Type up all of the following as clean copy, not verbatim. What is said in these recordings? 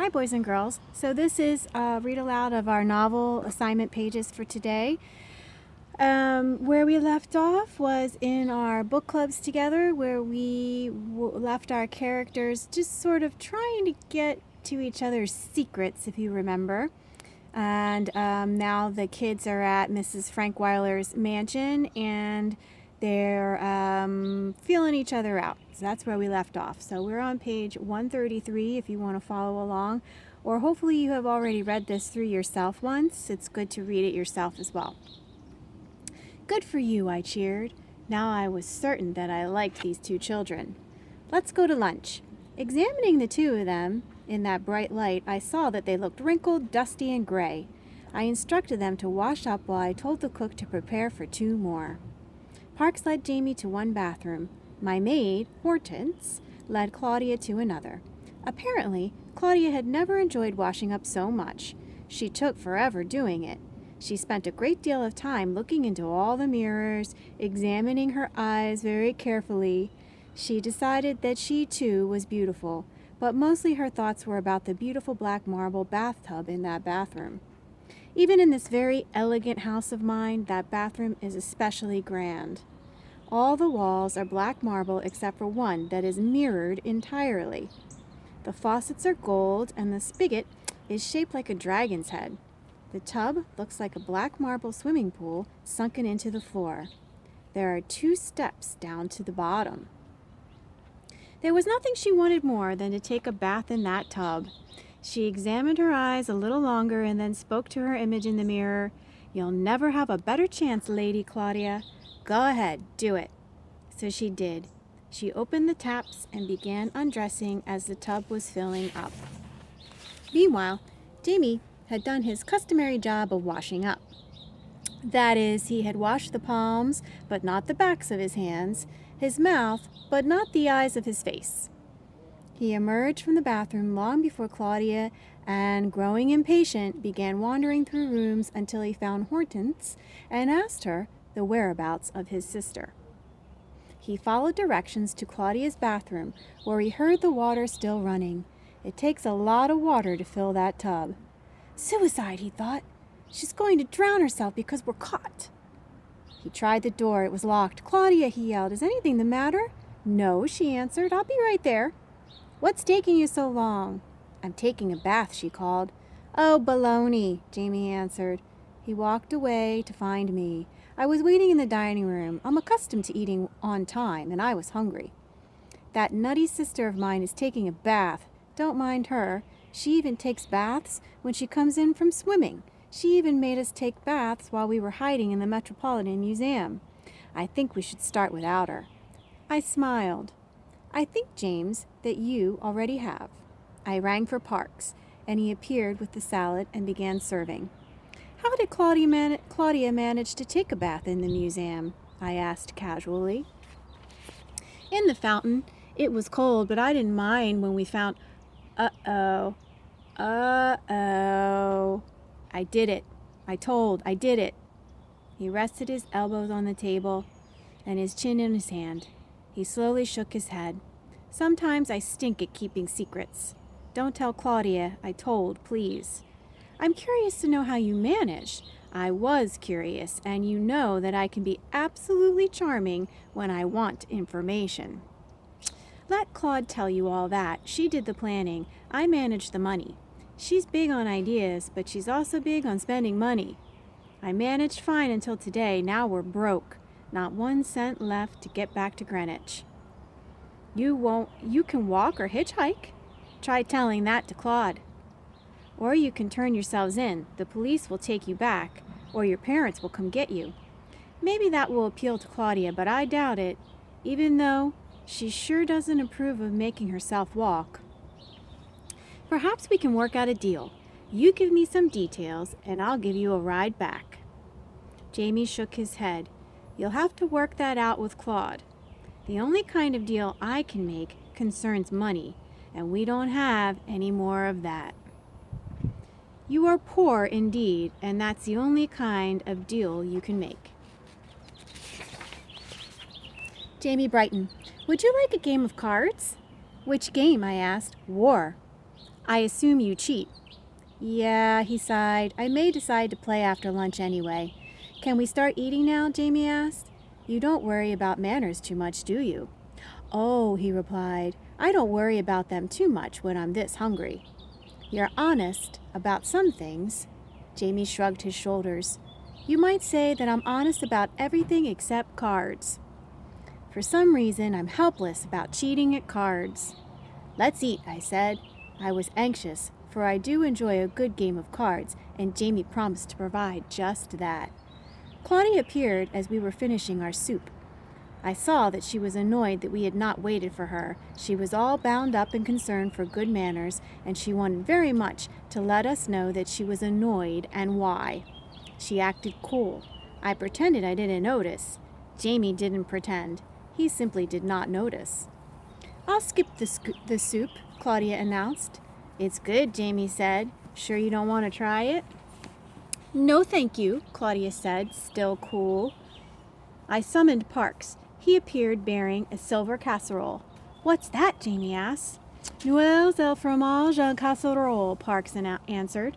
Hi, boys and girls. So this is read aloud of our novel assignment pages for today. Where we left off was in our book clubs together, where we left our characters just sort of trying to get to each other's secrets, if you remember. And now the kids are at Mrs. Frank Weiler's mansion, and they're feeling each other out. So that's where we left off. So we're on page 133 if you want to follow along. Or hopefully you have already read this through yourself once. It's good to read it yourself as well. Good for you, I cheered. Now I was certain that I liked these two children. Let's go to lunch. Examining the two of them in that bright light, I saw that they looked wrinkled, dusty, and gray. I instructed them to wash up while I told the cook to prepare for two more. Parks led Jamie to one bathroom. My maid, Hortense, led Claudia to another. Apparently, Claudia had never enjoyed washing up so much. She took forever doing it. She spent a great deal of time looking into all the mirrors, examining her eyes very carefully. She decided that she, too, was beautiful, but mostly her thoughts were about the beautiful black marble bathtub in that bathroom. Even in this very elegant house of mine, that bathroom is especially grand. All the walls are black marble except for one that is mirrored entirely. The faucets are gold, and the spigot is shaped like a dragon's head. The tub looks like a black marble swimming pool sunken into the floor. There are 2 steps down to the bottom. There was nothing she wanted more than to take a bath in that tub. She examined her eyes a little longer and then spoke to her image in the mirror. You'll never have a better chance, Lady Claudia. Go ahead, do it. So she did. She opened the taps and began undressing as the tub was filling up. Meanwhile, Jamie had done his customary job of washing up. That is, he had washed the palms, but not the backs of his hands, his mouth, but not the eyes of his face. He emerged from the bathroom long before Claudia and, growing impatient, began wandering through rooms until he found Hortense and asked her the whereabouts of his sister. He followed directions to Claudia's bathroom, where he heard the water still running. It takes a lot of water to fill that tub. Suicide, he thought. She's going to drown herself because we're caught. He tried the door. It was locked. Claudia, he yelled, is anything the matter? No, she answered. I'll be right there. What's taking you so long? I'm taking a bath, she called. Oh, baloney, Jamie answered. He walked away to find me. I was waiting in the dining room. I'm accustomed to eating on time, and I was hungry. That nutty sister of mine is taking a bath. Don't mind her. She even takes baths when she comes in from swimming. She even made us take baths while we were hiding in the Metropolitan Museum. I think we should start without her. I smiled. I think, James, that you already have. I rang for Parks, and he appeared with the salad and began serving. How did Claudia manage to take a bath in the museum? I asked casually. In the fountain. It was cold, but I didn't mind when we found... Uh-oh. Uh-oh. I did it. I did it. He rested his elbows on the table and his chin in his hand. He slowly shook his head. Sometimes I stink at keeping secrets. Don't tell Claudia, I told, please. I'm curious to know how you managed. I was curious, and you know that I can be absolutely charming when I want information. Let Claude tell you all that. She did the planning. I managed the money. She's big on ideas, but she's also big on spending money. I managed fine until today. Now we're broke. Not 1 cent left to get back to Greenwich. You can walk or hitchhike. Try telling that to Claude. Or you can turn yourselves in. The police will take you back, or your parents will come get you. Maybe that will appeal to Claudia, but I doubt it, even though she sure doesn't approve of making herself walk. Perhaps we can work out a deal. You give me some details, and I'll give you a ride back. Jamie shook his head. You'll have to work that out with Claude. The only kind of deal I can make concerns money, and we don't have any more of that. You are poor indeed, and that's the only kind of deal you can make. Jamie brightened. Would you like a game of cards? Which game? I asked. War. I assume you cheat. Yeah, he sighed. I may decide to play after lunch anyway. Can we start eating now? Jamie asked. You don't worry about manners too much, do you? Oh, he replied. I don't worry about them too much when I'm this hungry. You're honest about some things. Jamie shrugged his shoulders. You might say that I'm honest about everything except cards. For some reason, I'm helpless about cheating at cards. Let's eat, I said. I was anxious, for I do enjoy a good game of cards, and Jamie promised to provide just that. Claudia appeared as we were finishing our soup. I saw that she was annoyed that we had not waited for her. She was all bound up and concerned for good manners, and she wanted very much to let us know that she was annoyed and why. She acted cool. I pretended I didn't notice. Jamie didn't pretend. He simply did not notice. I'll skip the soup, Claudia announced. It's good, Jamie said. Sure you don't want to try it? No, thank you, Claudia said, still cool. I summoned Parks. He appeared bearing a silver casserole. What's that? Jamie asked. Noël au fromage en casserole, Parks answered.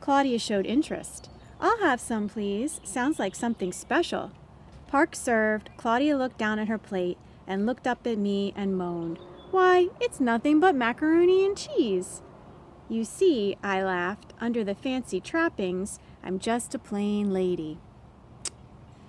Claudia showed interest. I'll have some, please. Sounds like something special. Parks served. Claudia looked down at her plate and looked up at me and moaned. Why, it's nothing but macaroni and cheese. You see, I laughed, under the fancy trappings, I'm just a plain lady.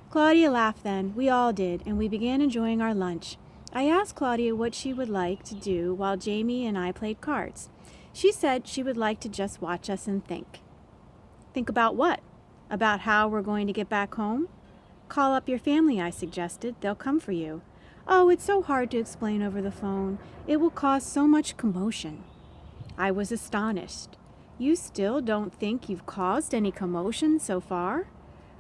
Claudia laughed then. We all did, and we began enjoying our lunch. I asked Claudia what she would like to do while Jamie and I played cards. She said she would like to just watch us and think. Think about what? About how we're going to get back home? Call up your family, I suggested. They'll come for you. Oh, it's so hard to explain over the phone. It will cause so much commotion. I was astonished. You still don't think you've caused any commotion so far?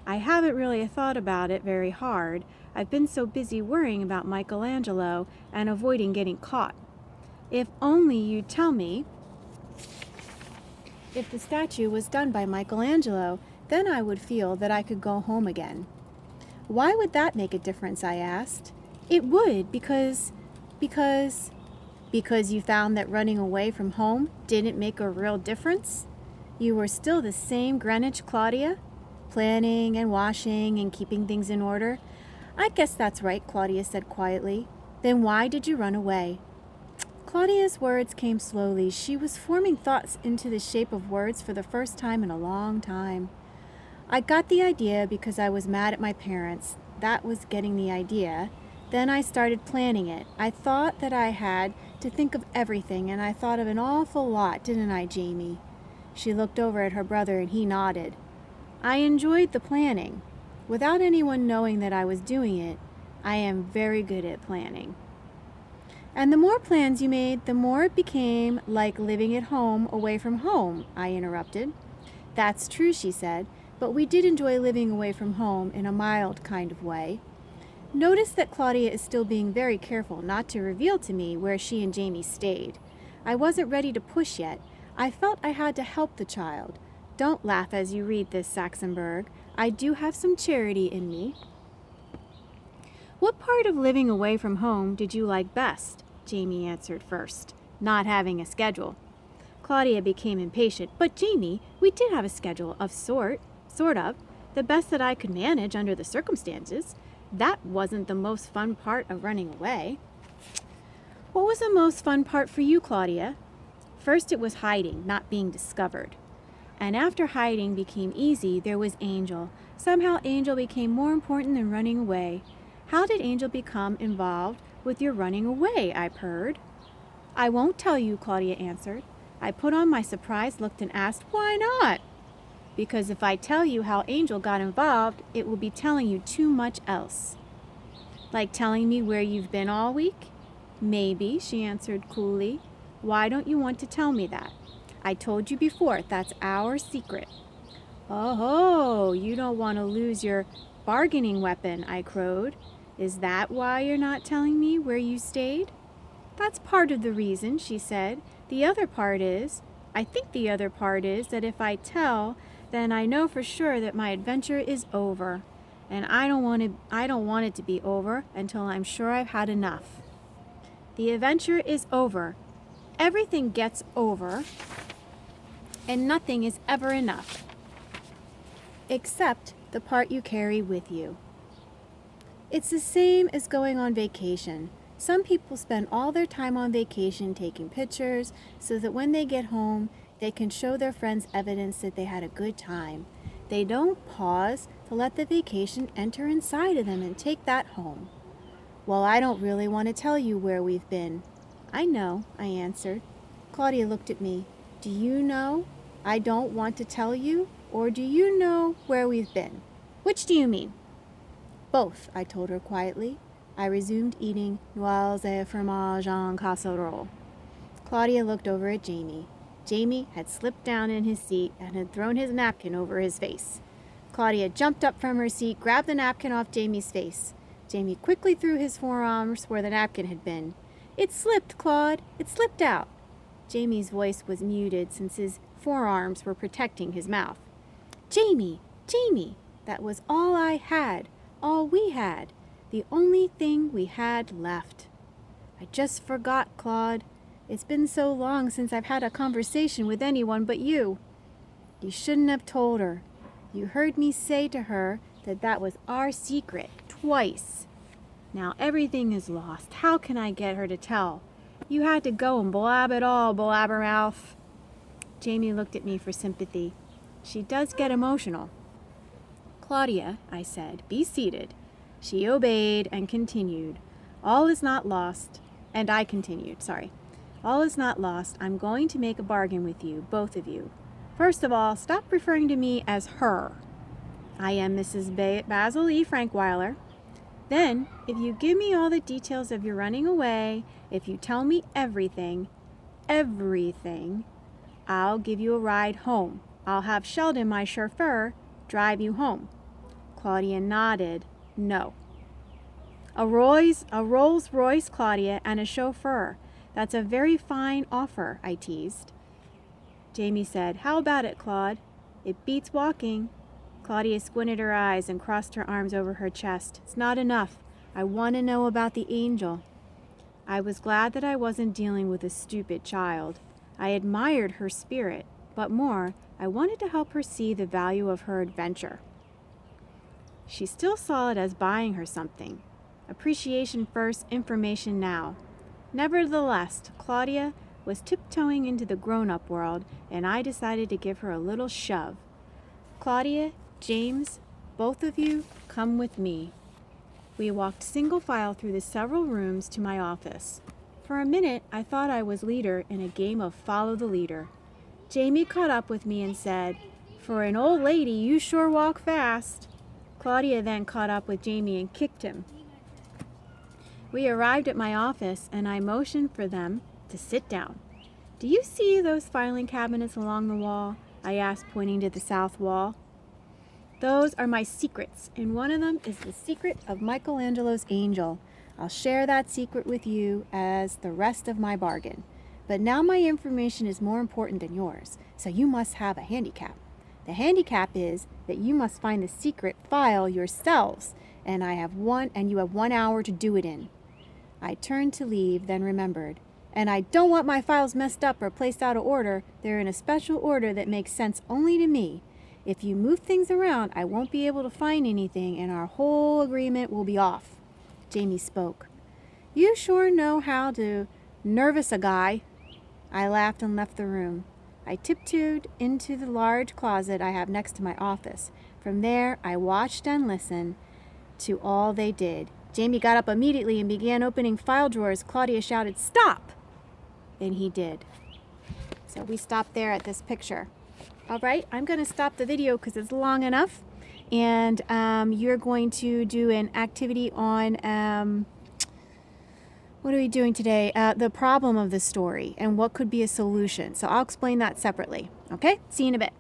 I haven't really thought about it very hard. I've been so busy worrying about Michelangelo and avoiding getting caught. If only you'd tell me if the statue was done by Michelangelo, then I would feel that I could go home again. Why would that make a difference? I asked. It would, because you found that running away from home didn't make a real difference? You were still the same Greenwich Claudia? Planning and washing and keeping things in order? I guess that's right, Claudia said quietly. Then why did you run away? Claudia's words came slowly. She was forming thoughts into the shape of words for the first time in a long time. I got the idea because I was mad at my parents. That was getting the idea. Then I started planning it. I thought that I had to think of everything, and I thought of an awful lot, didn't I, Jamie? She looked over at her brother, and he nodded. I enjoyed the planning. Without anyone knowing that I was doing it, I am very good at planning. And the more plans you made, the more it became like living at home away from home, I interrupted. That's true, she said, but we did enjoy living away from home in a mild kind of way. Notice that Claudia is still being very careful not to reveal to me where she and Jamie stayed. I wasn't ready to push yet. I felt I had to help the child. Don't laugh as you read this, Saxonburg. I do have some charity in me. What part of living away from home did you like best? Jamie answered first. Not having a schedule. Claudia became impatient. But Jamie, we did have a schedule of sort of. The best that I could manage under the circumstances. That wasn't the most fun part of running away. What was the most fun part for you, Claudia? First it was hiding, not being discovered. And after hiding became easy, there was Angel. Somehow Angel became more important than running away. How did Angel become involved with your running away? I purred. I won't tell you, Claudia answered. I put on my surprised look and asked, why not? Because if I tell you how Angel got involved, it will be telling you too much else. Like telling me where you've been all week? Maybe, she answered coolly. Why don't you want to tell me that? I told you before, that's our secret. Oh, you don't want to lose your bargaining weapon, I crowed. Is that why you're not telling me where you stayed? That's part of the reason, she said. I think the other part is that if I tell, then I know for sure that my adventure is over. And I don't want it to be over until I'm sure I've had enough. The adventure is over. Everything gets over, and nothing is ever enough, except the part you carry with you. It's the same as going on vacation. Some people spend all their time on vacation taking pictures so that when they get home, they can show their friends evidence that they had a good time. They don't pause to let the vacation enter inside of them and take that home. Well, I don't really want to tell you where we've been. I know, I answered. Claudia looked at me. Do you know I don't want to tell you, or do you know where we've been? Which do you mean? Both, I told her quietly. I resumed eating noises et fromage en casserole. Claudia looked over at Jamie. Jamie had slipped down in his seat and had thrown his napkin over his face. Claudia jumped up from her seat, grabbed the napkin off Jamie's face. Jamie quickly threw his forearms where the napkin had been. It slipped, Claude. It slipped out. Jamie's voice was muted since his forearms were protecting his mouth. Jamie, Jamie, that was all I had, all we had, the only thing we had left. I just forgot, Claude. It's been so long since I've had a conversation with anyone but you. You shouldn't have told her. You heard me say to her that that was our secret twice. Now everything is lost. How can I get her to tell? You had to go and blab it all, blabbermouth. Jamie looked at me for sympathy. She does get emotional. Claudia, I said, be seated. She obeyed and continued. All is not lost. And I continued, All is not lost. I'm going to make a bargain with you, both of you. First of all, stop referring to me as her. I am Mrs. Basil E. Frankweiler. Then, if you give me all the details of your running away, if you tell me everything, I'll give you a ride home. I'll have Sheldon, my chauffeur, drive you home. Claudia nodded. No. A Rolls Royce, Claudia, and a chauffeur. That's a very fine offer, I teased. Jamie said, how about it, Claude? It beats walking. Claudia squinted her eyes and crossed her arms over her chest. It's not enough. I want to know about the angel. I was glad that I wasn't dealing with a stupid child. I admired her spirit, but more, I wanted to help her see the value of her adventure. She still saw it as buying her something. Appreciation first, information now. Nevertheless, Claudia was tiptoeing into the grown-up world, and I decided to give her a little shove. Claudia, James, both of you, come with me. We walked single file through the several rooms to my office. For a minute, I thought I was leader in a game of follow the leader. Jamie caught up with me and said, for an old lady, you sure walk fast. Claudia then caught up with Jamie and kicked him. We arrived at my office, and I motioned for them to sit down. Do you see those filing cabinets along the wall? I asked, pointing to the south wall. Those are my secrets, and one of them is the secret of Michelangelo's angel. I'll share that secret with you as the rest of my bargain. But now my information is more important than yours, so you must have a handicap. The handicap is that you must find the secret file yourselves, and you have 1 hour to do it in. I turned to leave, then remembered. And I don't want my files messed up or placed out of order. They're in a special order that makes sense only to me. If you move things around, I won't be able to find anything, and our whole agreement will be off. Jamie spoke. You sure know how to nervous a guy. I laughed and left the room. I tiptoed into the large closet I have next to my office. From there, I watched and listened to all they did. Jamie got up immediately and began opening file drawers. Claudia shouted, "Stop!" And he did. So we stopped there at this picture. All right, I'm going to stop the video because it's long enough. And you're going to do an activity on, what are we doing today? The problem of the story and what could be a solution. So I'll explain that separately. Okay, see you in a bit.